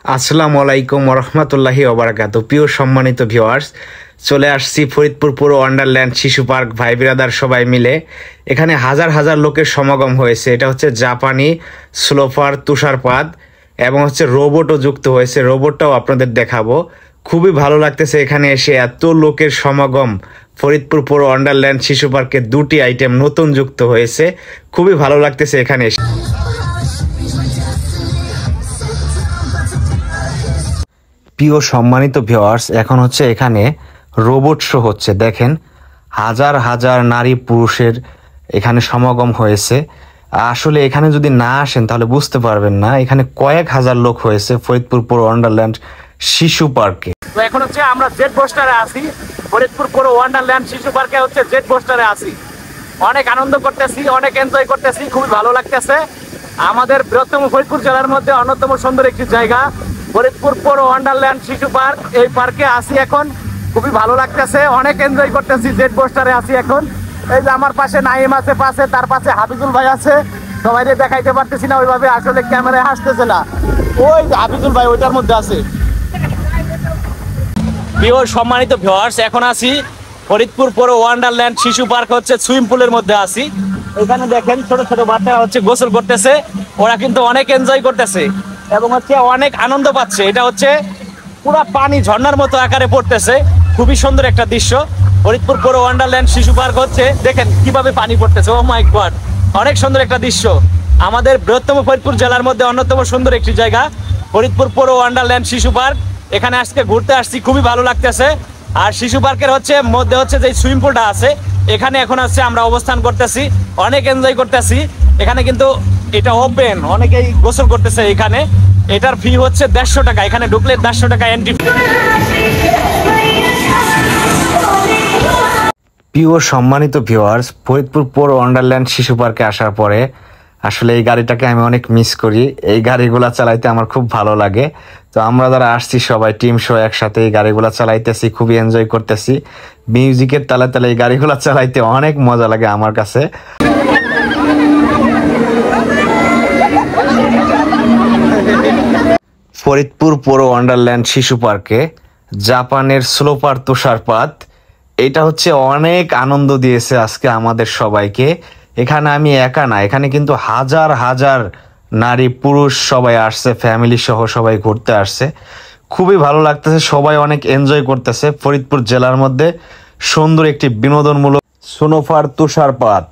আসসালামু আলাইকুম রহমতুল্লাহি ওবারাকাতু। প্রিয় সম্মানিত ভিউয়ার্স, চলে আসছি ফরিদপুর পুর ওয়ান্ডারল্যান্ড শিশু পার্ক। ভাই বিরাদার সবাই মিলে এখানে হাজার হাজার লোকের সমাগম হয়েছে। এটা হচ্ছে জাপানি স্লোফার তুষারপাত এবং হচ্ছে রোবটও যুক্ত হয়েছে। রোবটটাও আপনাদের দেখাবো। খুবই ভালো লাগতেছে এখানে এসে, এত লোকের সমাগম। ফরিদপুর পুর ওয়ান্ডারল্যান্ড শিশু পার্কে দুটি আইটেম নতুন যুক্ত হয়েছে। খুবই ভালো লাগতেছে এখানে এসে। প্রিয় সম্মানিত ভিউয়ার্স, এখন হচ্ছে এখানে রোবট শো হচ্ছে। দেখেন, হাজার হাজার নারী পুরুষের এখানে সমাগম হয়েছে। আসলে এখানে যদি না আসেন তাহলে বুঝতে পারবেন না, এখানে কয়েক হাজার লোক হয়েছে ফরিদপুর পুর ওয়ান্ডারল্যান্ড শিশু পার্কে। তো এখন হচ্ছে আমরা জেট বোস্টারে আছি, ফরিদপুর পুর ওয়ান্ডারল্যান্ড শিশু পার্কে হচ্ছে জেট বোস্টারে আছি। অনেক আনন্দ করতেছি, অনেক এনজয় করতেছি, খুবই ভালো লাগতেছে। আমাদের বৃহত্তম ফরিদপুর জেলার মধ্যে অন্যতম সুন্দর একটি জায়গা ফরিদপুর পুর ওয়ান্ডারল্যান্ড শিশু পার্ক। এই পার্কে আসি এখন, খুবই ভালো লাগতেছে, অনেক এনজয় করতেছি। জেট বোস্টারে আছি এখন। এই যে আমার পাশে নাইম আছে, পাশে তার পাশে হাফিজুল ভাই আছে। সবাই দেখাইতে পারতেছি না ওইভাবে, আসলে ক্যামেরায় আসতেছে না। ওই হাফিজুল ভাই ওইটার মধ্যে আছে। প্রিয় সম্মানিত ভিউয়ার্স, এখন আছি ফরিদপুর পুর ওয়ান্ডারল্যান্ড শিশু পার্ক হচ্ছে সুইমিং পুলের মধ্যে আছি। এখানে দেখেন ছোট ছোট বাচ্চারা হচ্ছে গোসল করতেছে। ওরা কিন্তু অনেক এনজয় করতেছে এবং হচ্ছে অনেক আনন্দ পাচ্ছে। এটা হচ্ছে পুরো পানি ঝর্ণার মতো আকারে পড়তেছে। খুবই সুন্দর একটা দৃশ্য। ফরিদপুর পুর ওয়ান্ডারল্যান্ড শিশু পার্ক হচ্ছে, দেখেন কিভাবে পানি পড়তেছে। ও মাই গড, অনেক সুন্দর একটা দৃশ্য। আমাদের বৃহত্তম ফরিদপুর জেলার মধ্যে অন্যতম সুন্দর একটি জায়গা ফরিদপুর পুর ওয়ান্ডারল্যান্ড শিশু পার্ক। এখানে আজকে ঘুরতে আসছি, খুবই ভালো লাগতেছে। আর শিশু পার্কের মধ্যে হচ্ছে যে সুইমিং পুলটা আছে, এখানে এখন আসছে আমরা অবস্থান করতেছি, অনেক এনজয় করতেছি। এখানে কিন্তু এটা ওপেন, অনেকেই গোসল করতেছে এখানে। এটার ফি হচ্ছে 150 টাকা, এখানে ঢুকলে 150 টাকা এন্ট্রি ফি। প্রিয় সম্মানিত ভিউয়ার্স, ফরিদপুর পুর ওয়ান্ডারল্যান্ড শিশু পার্কে আসার পরে আসলে এই গাড়িটাকে আমি অনেক মিস করি। এই গাড়িগুলা চালাইতে আমার খুব ভালো লাগে। তো আমরা যারা আসছি সবাই টিম শো একসাথে এই গাড়িগুলা চালাইতেছি, খুবই এনজয় করতেছি। মিউজিকের তালে তালে এই গাড়িগুলা চালাইতে অনেক মজা লাগে আমার কাছে। ফরিদপুর পুর ওয়ান্ডারল্যান্ড শিশু পার্কে জাপানের স্লোপার তুষারপাত, এটা হচ্ছে অনেক আনন্দ দিয়েছে আজকে আমাদের সবাইকে। এখানে আমি একা না, এখানে কিন্তু হাজার হাজার নারী পুরুষ সবাই আসছে, ফ্যামিলি সহ সবাই ঘুরতে আসছে। খুবই ভালো লাগতেছে, সবাই অনেক এনজয় করতেছে। ফরিদপুর জেলার মধ্যে সুন্দর একটি বিনোদনমূলক স্নোফার তুষারপাত।